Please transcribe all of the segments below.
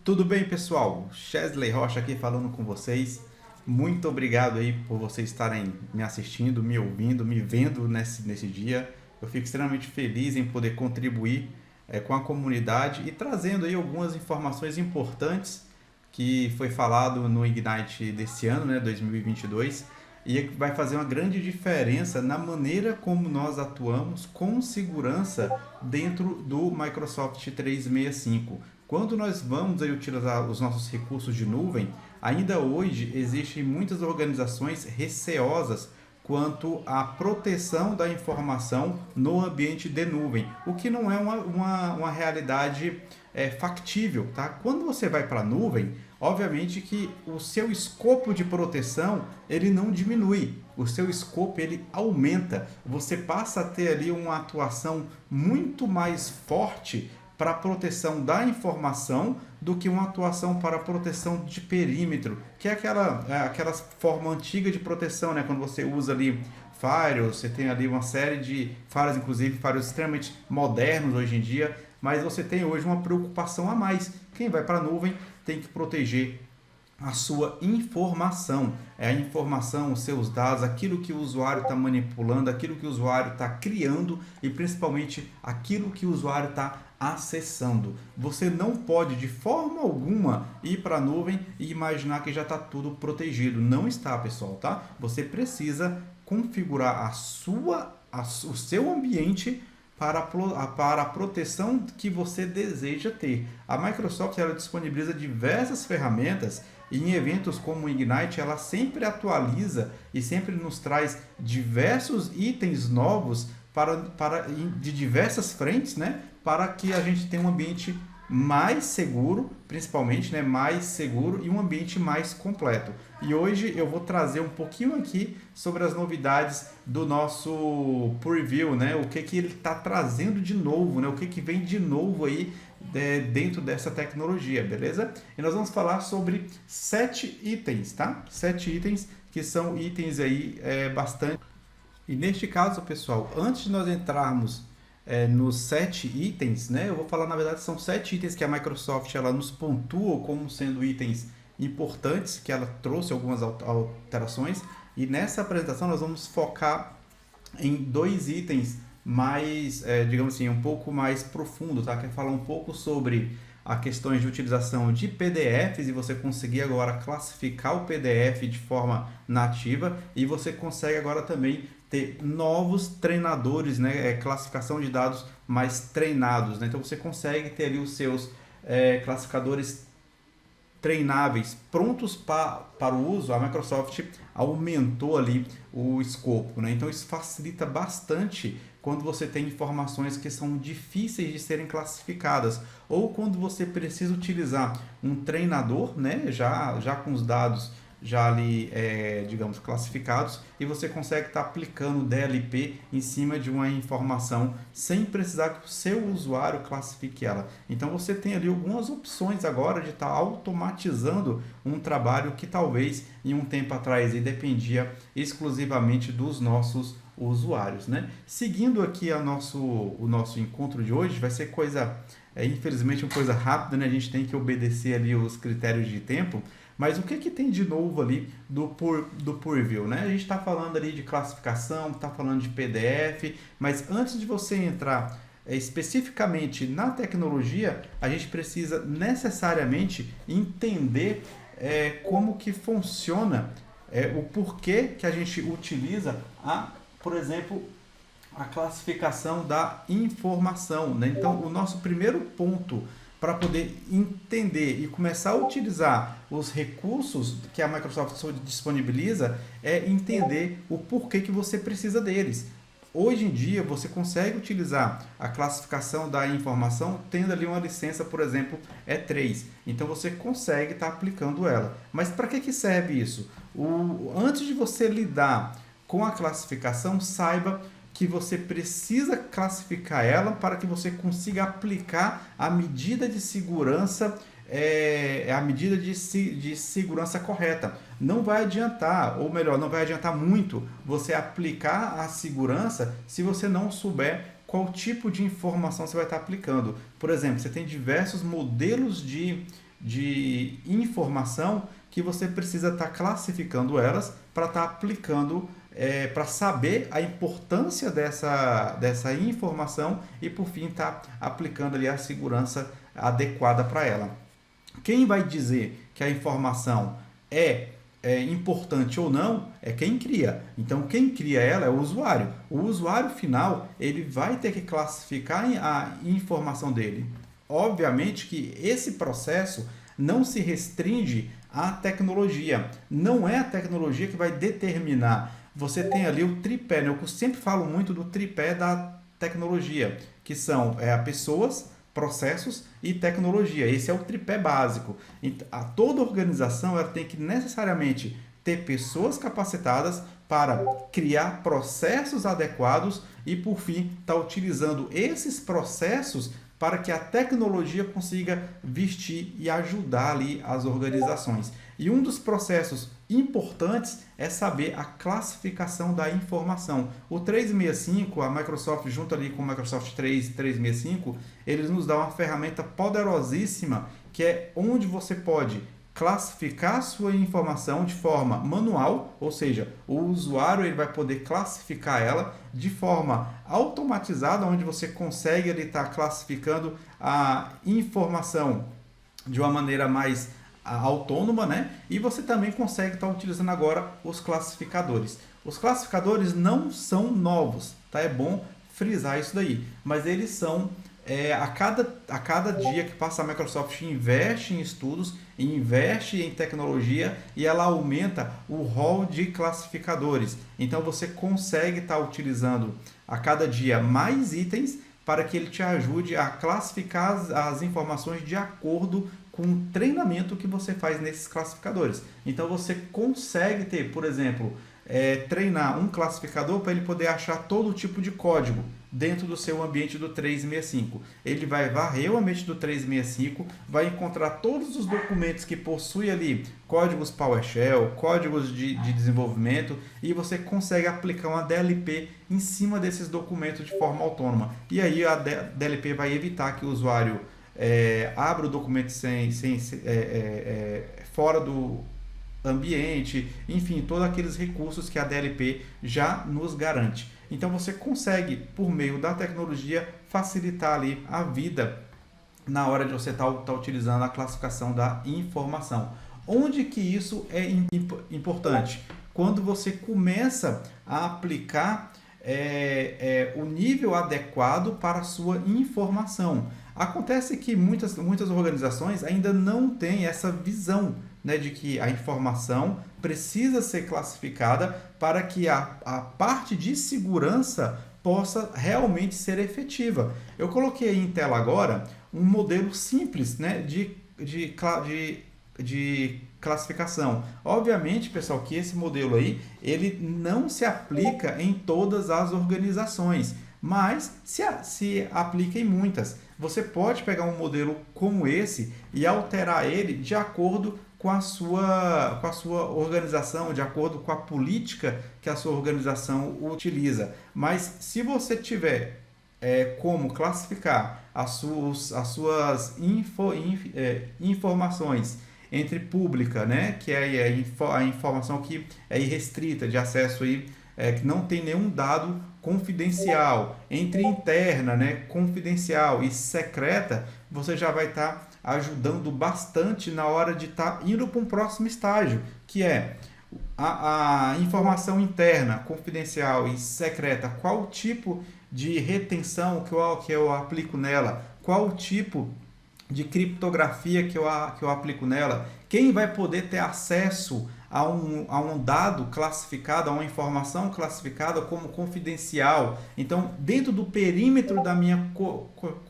Tudo bem, pessoal? Chesley Rocha aqui falando com vocês. Muito obrigado aí por vocês estarem me assistindo, me ouvindo, me vendo nesse dia. Eu fico extremamente feliz em poder contribuir com a comunidade e trazendo aí algumas informações importantes que foi falado no Ignite desse ano, né, 2022, e vai fazer uma grande diferença na maneira como nós atuamos com segurança dentro do Microsoft 365. Quando nós vamos aí utilizar os nossos recursos de nuvem, ainda hoje existem muitas organizações receosas quanto à proteção da informação no ambiente de nuvem, o que não é uma realidade factível. Tá? Quando você vai para a nuvem, obviamente que o seu escopo de proteção ele não diminui, o seu escopo ele aumenta, você passa a ter ali uma atuação muito mais forte para a proteção da informação do que uma atuação para a proteção de perímetro, que é aquela forma antiga de proteção, né? Quando você usa ali firewalls, você tem ali uma série de firewalls, inclusive firewalls extremamente modernos hoje em dia, mas você tem hoje uma preocupação a mais. Quem vai para a nuvem tem que proteger a sua informação, é a informação, os seus dados, aquilo que o usuário está manipulando, aquilo que o usuário está criando e principalmente aquilo que o usuário está acessando. Você não pode de forma alguma ir para a nuvem e imaginar que já está tudo protegido. Não está, pessoal, tá? Você precisa configurar o seu ambiente para a proteção que você deseja ter. A Microsoft ela disponibiliza diversas ferramentas e em eventos como o Ignite ela sempre atualiza e sempre nos traz diversos itens novos de diversas frentes, né? Para que a gente tenha um ambiente mais seguro, principalmente, né, mais seguro e um ambiente mais completo. E hoje eu vou trazer um pouquinho aqui sobre as novidades do nosso Preview, né, o que ele está trazendo de novo, né, o que vem de novo aí dentro dessa tecnologia, beleza? E nós vamos falar sobre 7 itens, tá? 7 itens que são itens aí bastante. E neste caso, pessoal, antes de nós entrarmos nos 7 itens, né? Eu vou falar, na verdade, são 7 itens que a Microsoft ela nos pontua como sendo itens importantes, que ela trouxe algumas alterações. E nessa apresentação nós vamos focar em 2 itens mais, digamos assim, um pouco mais profundo, tá? Que é falar um pouco sobre a questões de utilização de PDFs e você conseguir agora classificar o PDF de forma nativa e você consegue agora também ter novos treinadores, né? Classificação de dados mais treinados, né? Então você consegue ter ali os seus classificadores treináveis prontos para o uso. A Microsoft aumentou ali o escopo, né? Então isso facilita bastante quando você tem informações que são difíceis de serem classificadas ou quando você precisa utilizar um treinador, né? já com os dados já ali, digamos, classificados e você consegue estar aplicando o DLP em cima de uma informação sem precisar que o seu usuário classifique ela. Então você tem ali algumas opções agora de estar automatizando um trabalho que talvez em um tempo atrás dependia exclusivamente dos nossos usuários, né? Seguindo aqui o nosso encontro de hoje, vai ser coisa, infelizmente, uma coisa rápida, né? A gente tem que obedecer ali os critérios de tempo. Mas o que tem de novo ali do Purview, né? A gente está falando ali de classificação, está falando de PDF, mas antes de você entrar especificamente na tecnologia, a gente precisa necessariamente entender como que funciona, o porquê que a gente utiliza por exemplo, a classificação da informação, né? Então, o nosso primeiro ponto para poder entender e começar a utilizar os recursos que a Microsoft disponibiliza é entender o porquê que você precisa deles. Hoje em dia, você consegue utilizar a classificação da informação tendo ali uma licença, por exemplo, E3. Então, você consegue estar aplicando ela. Mas para que serve isso? Antes de você lidar com a classificação, saiba que você precisa classificar ela para que você consiga aplicar a medida de segurança, a medida de segurança correta. Não vai adiantar, ou melhor, não vai adiantar muito você aplicar a segurança se você não souber qual tipo de informação você vai estar aplicando. Por exemplo, você tem diversos modelos de de informação que você precisa estar classificando elas para estar aplicando, para saber a importância dessa informação e, por fim, estar aplicando ali a segurança adequada para ela. Quem vai dizer que a informação é importante ou não é quem cria. Então, quem cria ela é o usuário. O usuário final, ele vai ter que classificar a informação dele. Obviamente que esse processo não se restringe à tecnologia. Não é a tecnologia que vai determinar. Você tem ali o tripé, né? Eu sempre falo muito do tripé da tecnologia, que são pessoas, processos e tecnologia. Esse é o tripé básico. Toda organização ela tem que necessariamente ter pessoas capacitadas para criar processos adequados e, por fim, estar utilizando esses processos para que a tecnologia consiga vestir e ajudar ali as organizações. E um dos processos importantes é saber a classificação da informação. O 365, a Microsoft junto ali com o Microsoft 365, eles nos dão uma ferramenta poderosíssima que é onde você pode classificar a sua informação de forma manual, ou seja, o usuário ele vai poder classificar ela de forma automatizada, onde você consegue estar classificando a informação de uma maneira mais autônoma, né? E você também consegue estar utilizando agora os classificadores. Os classificadores não são novos, tá? É bom frisar isso daí, mas eles são a cada dia que passa a Microsoft investe em estudos, investe em tecnologia e ela aumenta o rol de classificadores. Então você consegue estar utilizando a cada dia mais itens para que ele te ajude a classificar as informações de acordo com o treinamento que você faz nesses classificadores. Então você consegue ter, por exemplo, treinar um classificador para ele poder achar todo tipo de código dentro do seu ambiente do 365. Ele vai varrer o ambiente do 365, vai encontrar todos os documentos que possui ali códigos PowerShell, códigos de desenvolvimento, e você consegue aplicar uma DLP em cima desses documentos de forma autônoma. E aí a DLP vai evitar que o usuário abra o documento fora do ambiente, enfim, todos aqueles recursos que a DLP já nos garante. Então você consegue, por meio da tecnologia, facilitar ali a vida na hora de você estar utilizando a classificação da informação. Onde que isso é importante? Quando você começa a aplicar o nível adequado para a sua informação. Acontece que muitas organizações ainda não têm essa visão, né, de que a informação precisa ser classificada para que a parte de segurança possa realmente ser efetiva. Eu coloquei em tela agora um modelo simples, né, de classificação. Obviamente, pessoal, que esse modelo aí, ele não se aplica em todas as organizações, mas se aplica em muitas. Você pode pegar um modelo como esse e alterar ele de acordo com a sua organização, de acordo com a política que a sua organização utiliza. Mas se você tiver como classificar as suas informações entre pública, né, que é a informação que é irrestrita de acesso aí, que não tem nenhum dado confidencial, entre interna, né, confidencial e secreta, você já vai estar ajudando bastante na hora de estar indo para um próximo estágio, que é a informação interna, confidencial e secreta. Qual tipo de retenção que eu aplico nela? Qual tipo de criptografia que eu aplico nela? Quem vai poder ter acesso a um dado classificado, a uma informação classificada como confidencial? Então, dentro do perímetro da minha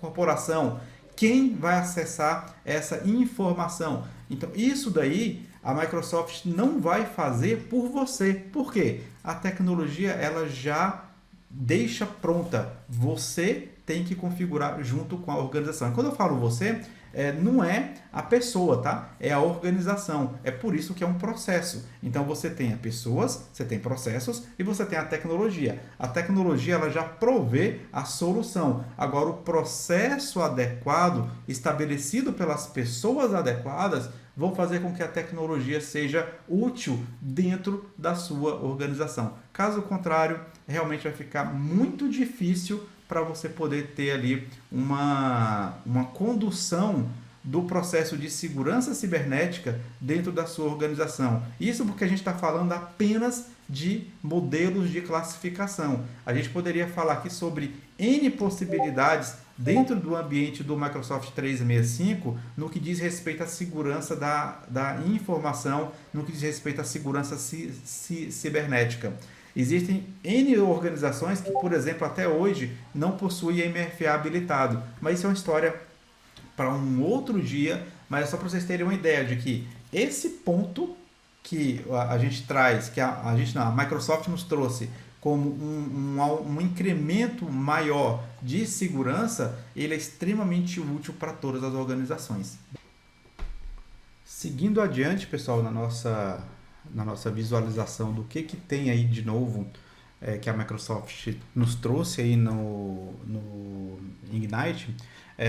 corporação, quem vai acessar essa informação? Então, isso daí a Microsoft não vai fazer por você. Por quê? A tecnologia ela já deixa pronta. Você tem que configurar junto com a organização. E quando eu falo você, não é a pessoa, tá? É a organização. É por isso que é um processo. Então você tem pessoas, você tem processos e você tem a tecnologia. A tecnologia ela já provê a solução. Agora o processo adequado, estabelecido pelas pessoas adequadas, vão fazer com que a tecnologia seja útil dentro da sua organização. Caso contrário, realmente vai ficar muito difícil para você poder ter ali uma condução do processo de segurança cibernética dentro da sua organização. Isso porque a gente está falando apenas de modelos de classificação. A gente poderia falar aqui sobre N possibilidades dentro do ambiente do Microsoft 365 no que diz respeito à segurança da informação, no que diz respeito à segurança cibernética. Existem N organizações que, por exemplo, até hoje não possuem MFA habilitado, mas isso é uma história para um outro dia, mas é só para vocês terem uma ideia de que esse ponto que a gente traz, que a Microsoft nos trouxe como um incremento maior de segurança, ele é extremamente útil para todas as organizações. Seguindo adiante, pessoal, na nossa visualização do que tem aí de novo que a Microsoft nos trouxe aí no Ignite,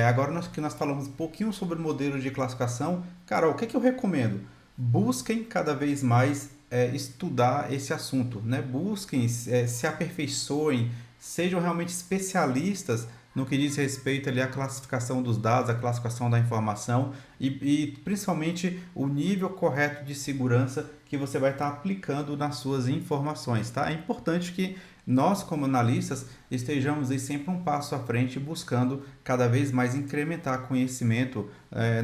agora nós falamos um pouquinho sobre modelos de classificação. Carol, o que eu recomendo? Busquem cada vez mais estudar esse assunto, né? Busquem, se aperfeiçoem, sejam realmente especialistas no que diz respeito ali à classificação dos dados, à classificação da informação e principalmente o nível correto de segurança que você vai estar aplicando nas suas informações, tá? É importante que nós, como analistas, estejamos aí sempre um passo à frente buscando cada vez mais incrementar conhecimento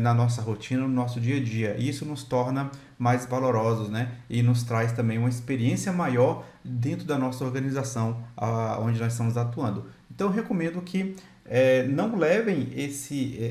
na nossa rotina, no nosso dia a dia. Isso nos torna mais valorosos, né? E nos traz também uma experiência maior dentro da nossa organização onde nós estamos atuando. Então, eu recomendo que não levem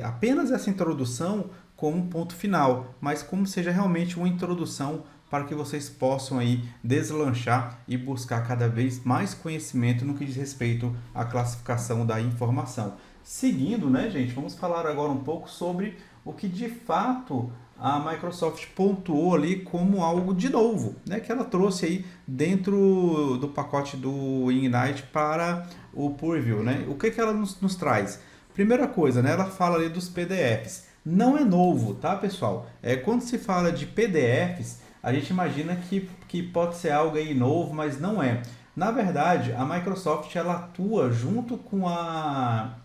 apenas essa introdução como um ponto final, mas como seja realmente uma introdução para que vocês possam aí deslanchar e buscar cada vez mais conhecimento no que diz respeito à classificação da informação. Seguindo, né, gente, vamos falar agora um pouco sobre o que de fato a Microsoft pontuou ali como algo de novo, né, que ela trouxe aí dentro do pacote do Ignite para o Purview, né? O que ela nos traz? Primeira coisa, né, ela fala ali dos PDFs. Não é novo, tá, pessoal? Quando se fala de PDFs, a gente imagina que pode ser algo aí novo, mas não é. Na verdade, a Microsoft ela atua junto com a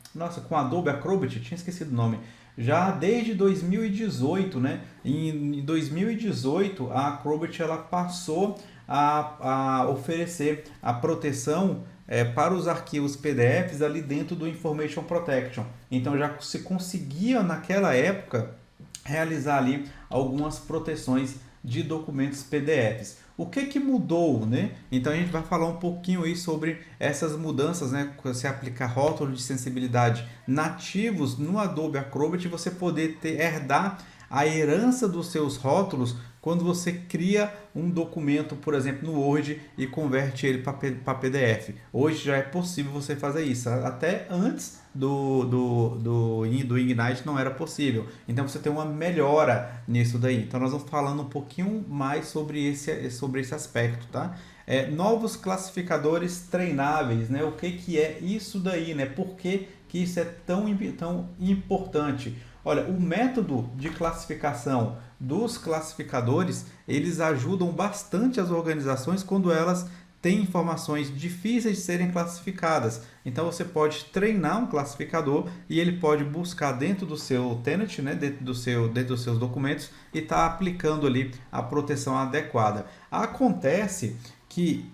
Adobe Acrobat, tinha esquecido o nome, já desde 2018, né? Em 2018, a Acrobat ela passou a oferecer a proteção para os arquivos PDFs ali dentro do Information Protection. Então já se conseguia naquela época realizar ali algumas proteções de documentos PDFs. O que mudou, né? Então a gente vai falar um pouquinho aí sobre essas mudanças, né? Você aplicar rótulos de sensibilidade nativos no Adobe Acrobat, você poder herdar a herança dos seus rótulos quando você cria um documento, por exemplo, no Word e converte ele para PDF. Hoje já é possível você fazer isso. Até antes do Ignite não era possível. Então você tem uma melhora nisso daí. Então nós vamos falando um pouquinho mais sobre esse aspecto, tá? Novos classificadores treináveis, né? O que é isso daí, né? Por que isso é tão importante? Olha, o método de classificação dos classificadores, eles ajudam bastante as organizações quando elas têm informações difíceis de serem classificadas. Então você pode treinar um classificador e ele pode buscar dentro do seu tenant, né, dentro dos seus documentos e estar aplicando ali a proteção adequada. Acontece que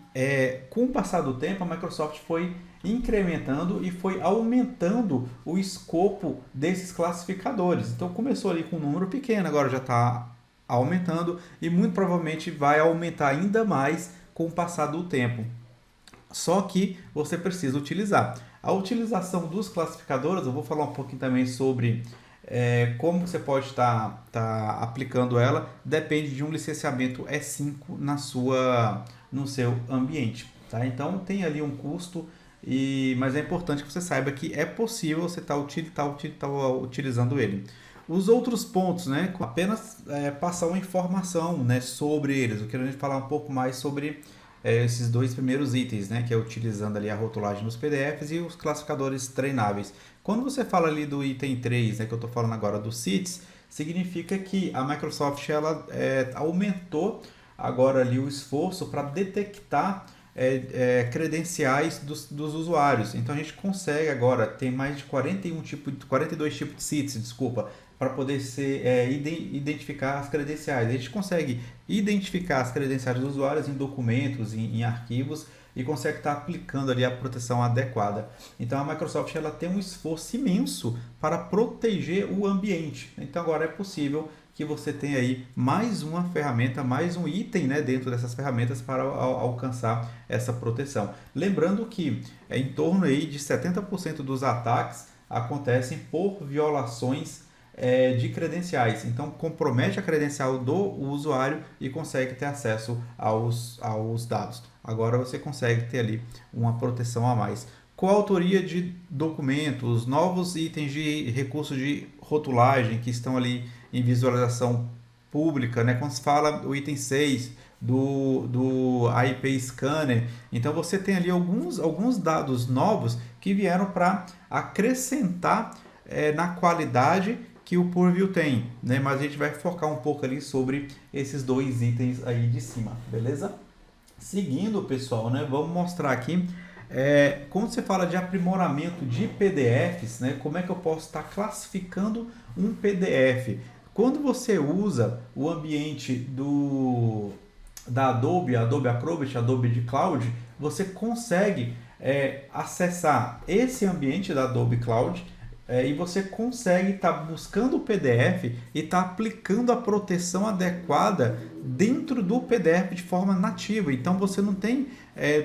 com o passar do tempo a Microsoft foi incrementando e foi aumentando o escopo desses classificadores. Então começou ali com um número pequeno, agora já está aumentando e muito provavelmente vai aumentar ainda mais com o passar do tempo. Só que você precisa utilizar. A utilização dos classificadores, eu vou falar um pouquinho também sobre como você pode estar aplicando ela, depende de um licenciamento E5 no seu ambiente. Tá? Então tem ali um custo, mas é importante que você saiba que é possível você estar utilizando ele. Os outros pontos, né? Apenas passar uma informação, né, sobre eles. Eu quero a gente falar um pouco mais sobre esses dois primeiros itens, né, que é utilizando ali a rotulagem nos PDFs e os classificadores treináveis. Quando você fala ali do item 3, né, que eu estou falando agora do CITES, significa que a Microsoft ela aumentou agora ali o esforço para detectar credenciais dos usuários. Então a gente consegue agora ter mais de 42 tipos de CITES, desculpa, para poder identificar as credenciais. A gente consegue identificar as credenciais dos usuários em documentos, em arquivos, e consegue estar aplicando ali a proteção adequada. Então a Microsoft ela tem um esforço imenso para proteger o ambiente. Então agora é possível que você tenha aí mais uma ferramenta, mais um item, né, dentro dessas ferramentas para alcançar essa proteção. Lembrando que em torno aí de 70% dos ataques acontecem por violações de credenciais. Então compromete a credencial do usuário e consegue ter acesso aos dados. Agora você consegue ter ali uma proteção a mais. Coautoria de documentos, novos itens de recursos de rotulagem que estão ali em visualização pública, né? Quando se fala o item 6 do IP Scanner, então você tem ali alguns dados novos que vieram para acrescentar na qualidade que o Purview tem, né? Mas a gente vai focar um pouco ali sobre esses dois itens aí de cima, beleza? Seguindo, pessoal, né? Vamos mostrar aqui quando você fala de aprimoramento de PDFs, né? Como é que eu posso estar classificando um PDF? Quando você usa o ambiente da Adobe Acrobat, Adobe Cloud, você consegue acessar esse ambiente da Adobe Cloud e você consegue estar buscando o PDF e estar aplicando a proteção adequada dentro do PDF de forma nativa. Então você não tem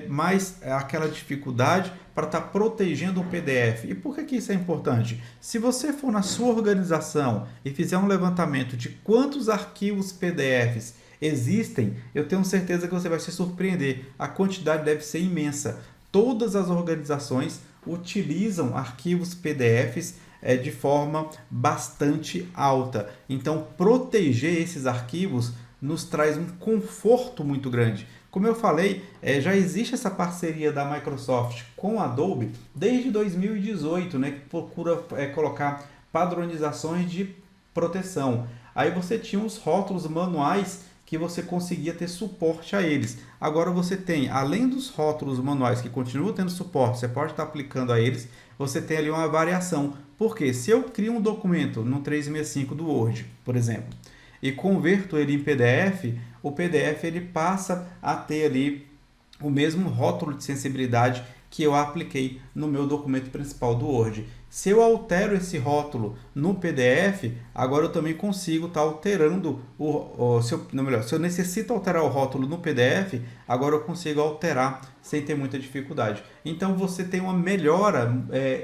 mais aquela dificuldade para estar protegendo o PDF. E por que isso é importante? Se você for na sua organização e fizer um levantamento de quantos arquivos PDFs existem, eu tenho certeza que você vai se surpreender. A quantidade deve ser imensa. Todas as organizações utilizam arquivos PDFs de forma bastante alta. Então, proteger esses arquivos nos traz um conforto muito grande. Como eu falei, já existe essa parceria da Microsoft com a Adobe desde 2018, né, que procura colocar padronizações de proteção. Aí você tinha os rótulos manuais que você conseguia ter suporte a eles. Agora você tem, além dos rótulos manuais que continuam tendo suporte, você pode estar aplicando a eles, você tem ali uma variação. Porque se eu crio um documento no 365 do Word, por exemplo, e converto ele em PDF, o PDF ele passa a ter ali o mesmo rótulo de sensibilidade que eu apliquei no meu documento principal do Word. Se eu altero esse rótulo no PDF, agora eu também consigo estar alterando se eu necessito alterar o rótulo no PDF, agora eu consigo alterar sem ter muita dificuldade. Então você tem uma melhora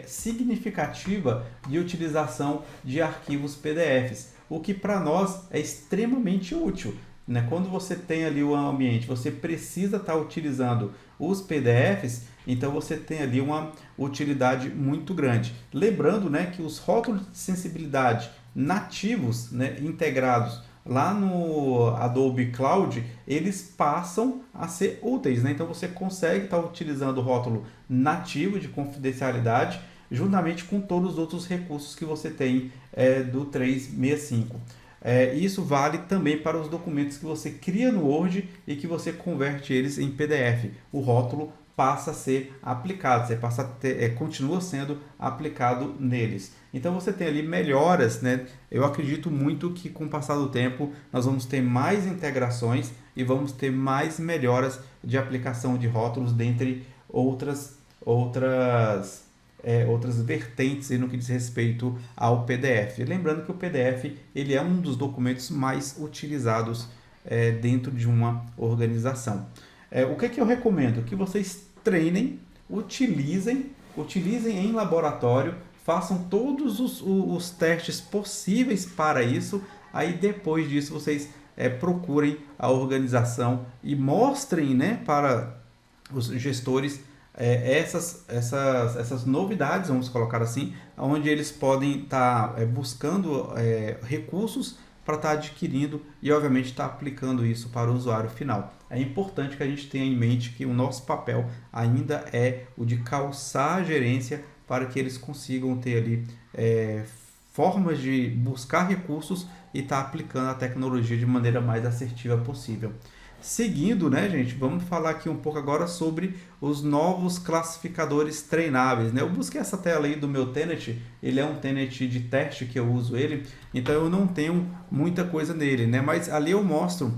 significativa de utilização de arquivos PDFs, o que para nós é extremamente útil. Né? Quando você tem ali o ambiente, você precisa estar utilizando os PDFs, então você tem ali uma utilidade muito grande. Lembrando, né, que os rótulos de sensibilidade nativos, né, integrados lá no Adobe Cloud, eles passam a ser úteis. Né? Então você consegue estar utilizando o rótulo nativo de confidencialidade juntamente com todos os outros recursos que você tem do 365. Isso vale também para os documentos que você cria no Word e que você converte eles em PDF. O rótulo passa a ser aplicado, você passa a ter, continua sendo aplicado neles. Então você tem ali melhoras, né? Eu acredito muito que com o passar do tempo nós vamos ter mais integrações e vamos ter mais melhoras de aplicação de rótulos dentre outras vertentes no que diz respeito ao PDF. Lembrando que o PDF ele é um dos documentos mais utilizados dentro de uma organização. O que eu recomendo? Que vocês treinem, utilizem em laboratório, façam todos os testes possíveis para isso, aí depois disso vocês procurem a organização e mostrem, né, para os gestores essas novidades, vamos colocar assim, onde eles podem estar buscando recursos para estar adquirindo e, obviamente, estar aplicando isso para o usuário final. É importante que a gente tenha em mente que o nosso papel ainda é o de calçar a gerência para que eles consigam ter ali formas de buscar recursos e estar aplicando a tecnologia de maneira mais assertiva possível. Seguindo, né, gente, vamos falar aqui um pouco agora sobre os novos classificadores treináveis, né? Eu busquei essa tela aí do meu Tenet, ele é um Tenet de teste que eu uso ele, então eu não tenho muita coisa nele, né? Mas ali eu mostro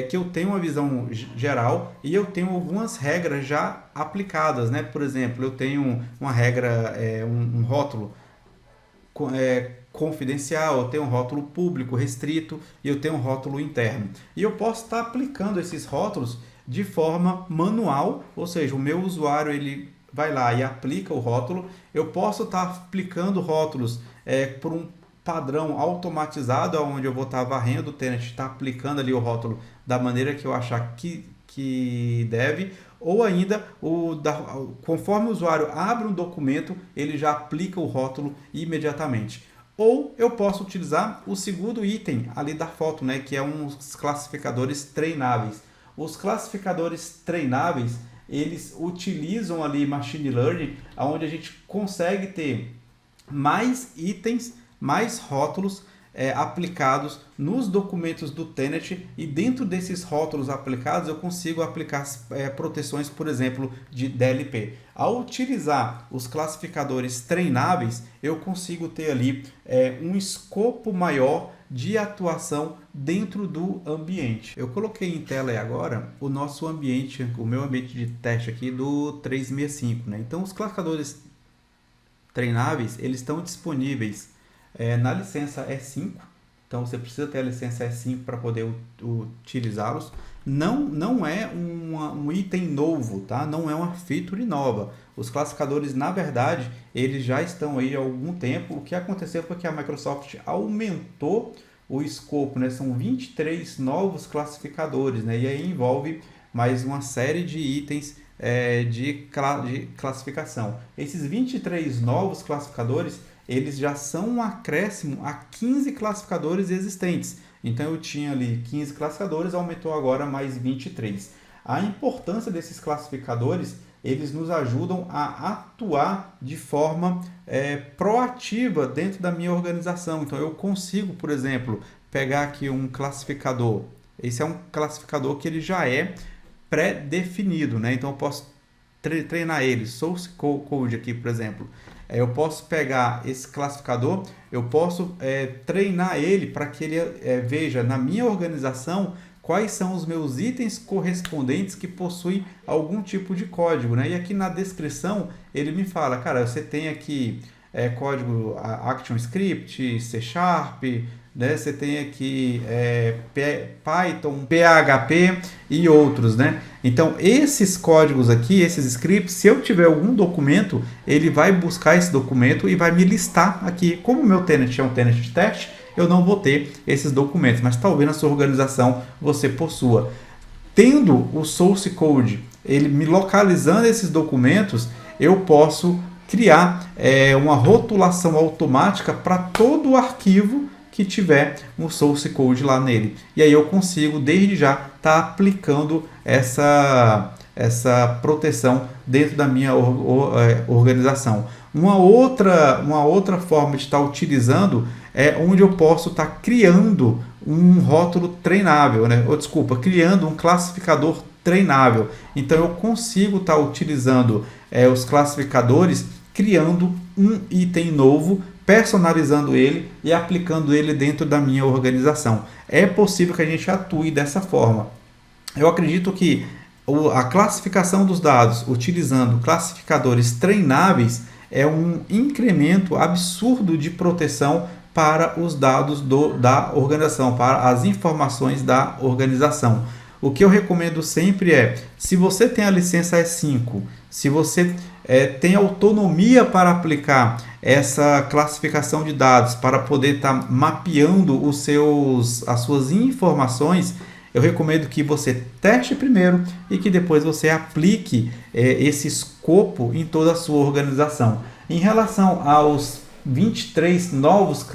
que eu tenho uma visão geral e eu tenho algumas regras já aplicadas, né? Por exemplo, eu tenho uma regra, um rótulo confidencial, eu tenho um rótulo público restrito e eu tenho um rótulo interno. E eu posso estar aplicando esses rótulos de forma manual, ou seja, o meu usuário ele vai lá e aplica o rótulo. Eu posso estar aplicando rótulos por um padrão automatizado, onde eu vou estar varrendo o Tenet, estar aplicando ali o rótulo da maneira que eu achar que deve, ou ainda, conforme o usuário abre um documento, ele já aplica o rótulo imediatamente. Ou eu posso utilizar o segundo item ali da foto, né, que é uns classificadores treináveis. Os classificadores treináveis, eles utilizam ali machine learning, onde a gente consegue ter mais itens, mais rótulos aplicados nos documentos do Tenet, e dentro desses rótulos aplicados eu consigo aplicar proteções, por exemplo, de DLP. Ao utilizar os classificadores treináveis, eu consigo ter ali um escopo maior de atuação dentro do ambiente. Eu coloquei em tela aí agora o nosso ambiente, o meu ambiente de teste aqui do 365, né? Então os classificadores treináveis, eles estão disponíveis na licença E5, então você precisa ter a licença E5 para poder utilizá-los. Não é um item novo, tá? Não é uma feature nova. Os classificadores, na verdade, eles já estão aí há algum tempo. O que aconteceu foi que a Microsoft aumentou o escopo, né? São 23 novos classificadores, né? E aí envolve mais uma série de itens de classificação. Esses 23 novos classificadores, eles já são um acréscimo a 15 classificadores existentes. Então eu tinha ali 15 classificadores, aumentou agora mais 23. A importância desses classificadores, eles nos ajudam a atuar de forma proativa dentro da minha organização. Então eu consigo, por exemplo, pegar aqui um classificador. Esse é um classificador que ele já é pré-definido, né? Então eu posso treinar ele, source code aqui, por exemplo. Eu posso pegar esse classificador, eu posso treinar ele para que ele veja na minha organização quais são os meus itens correspondentes que possuem algum tipo de código, né? E aqui na descrição ele me fala, cara, você tem aqui código ActionScript, C#, né? Você tem aqui Python, PHP e outros, né? Então, esses códigos aqui, esses scripts, se eu tiver algum documento, ele vai buscar esse documento e vai me listar aqui. Como o meu Tenet é um Tenet de teste, eu não vou ter esses documentos, mas talvez na sua organização você possua. Tendo o source code, ele me localizando esses documentos, eu posso criar uma rotulação automática para todo o arquivo que tiver um source code lá nele. E aí eu consigo, desde já, estar aplicando essa proteção dentro da minha organização. Uma outra forma de estar utilizando é onde eu posso estar criando um rótulo treinável, né? Criando um classificador treinável. Então eu consigo estar utilizando os classificadores, criando um item novo, personalizando ele e aplicando ele dentro da minha organização. É possível que a gente atue dessa forma. Eu acredito que a classificação dos dados utilizando classificadores treináveis é um incremento absurdo de proteção para os dados da organização, para as informações da organização. O que eu recomendo sempre se você tem a licença E5, se você tem autonomia para aplicar essa classificação de dados, para poder estar mapeando as suas informações, eu recomendo que você teste primeiro e que depois você aplique esse escopo em toda a sua organização. Em relação aos 23 novos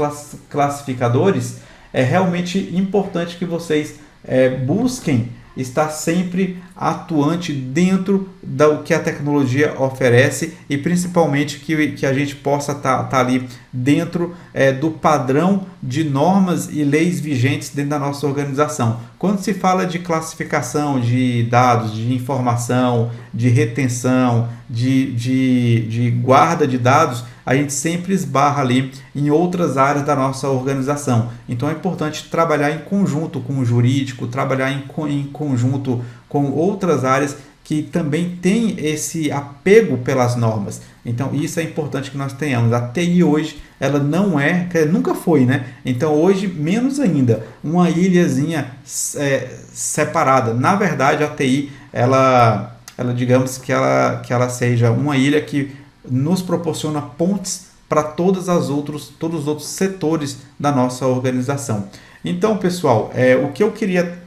classificadores, é realmente importante que vocês busquem estar sempre atuante dentro do que a tecnologia oferece e principalmente que a gente possa estar ali dentro do padrão de normas e leis vigentes dentro da nossa organização. Quando se fala de classificação de dados, de informação, de retenção, de guarda de dados, a gente sempre esbarra ali em outras áreas da nossa organização. Então é importante trabalhar em conjunto com o jurídico, trabalhar em conjunto com outras áreas que também têm esse apego pelas normas. Então isso é importante que nós tenhamos. A TI hoje, ela não nunca foi, né? Então hoje, menos ainda, uma ilhazinha separada. Na verdade, a TI, ela digamos que ela seja uma ilha que nos proporciona pontes para todos os outros setores da nossa organização. Então, pessoal, o que eu queria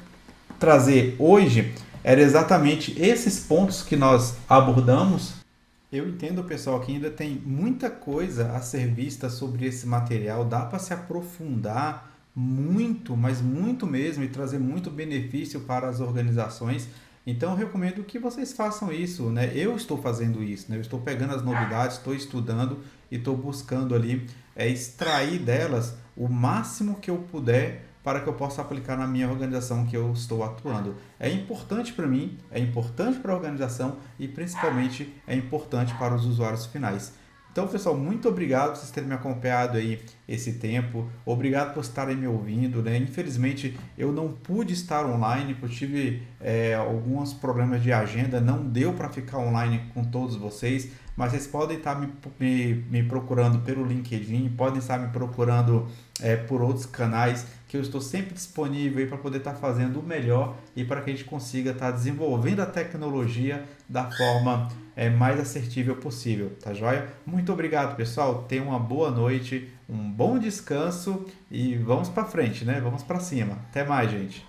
trazer hoje era exatamente esses pontos que nós abordamos. Eu entendo, pessoal, que ainda tem muita coisa a ser vista sobre esse material, dá para se aprofundar muito, mas muito mesmo, e trazer muito benefício para as organizações. Então, eu recomendo que vocês façam isso, né? Eu estou fazendo isso, né? Eu estou pegando as novidades, estou estudando e estou buscando ali extrair delas o máximo que eu puder para que eu possa aplicar na minha organização que eu estou atuando. É importante para mim, é importante para a organização e principalmente é importante para os usuários finais. Então, pessoal, muito obrigado por vocês terem me acompanhado aí esse tempo. Obrigado por estarem me ouvindo, né? Infelizmente, eu não pude estar online, porque eu tive alguns problemas de agenda, não deu para ficar online com todos vocês, mas vocês podem estar me procurando pelo LinkedIn, podem estar me procurando por outros canais, que eu estou sempre disponível para poder estar fazendo o melhor e para que a gente consiga estar desenvolvendo a tecnologia da forma mais assertível possível, tá joia? Muito obrigado, pessoal. Tenham uma boa noite, um bom descanso e vamos para frente, né? Vamos para cima. Até mais, gente.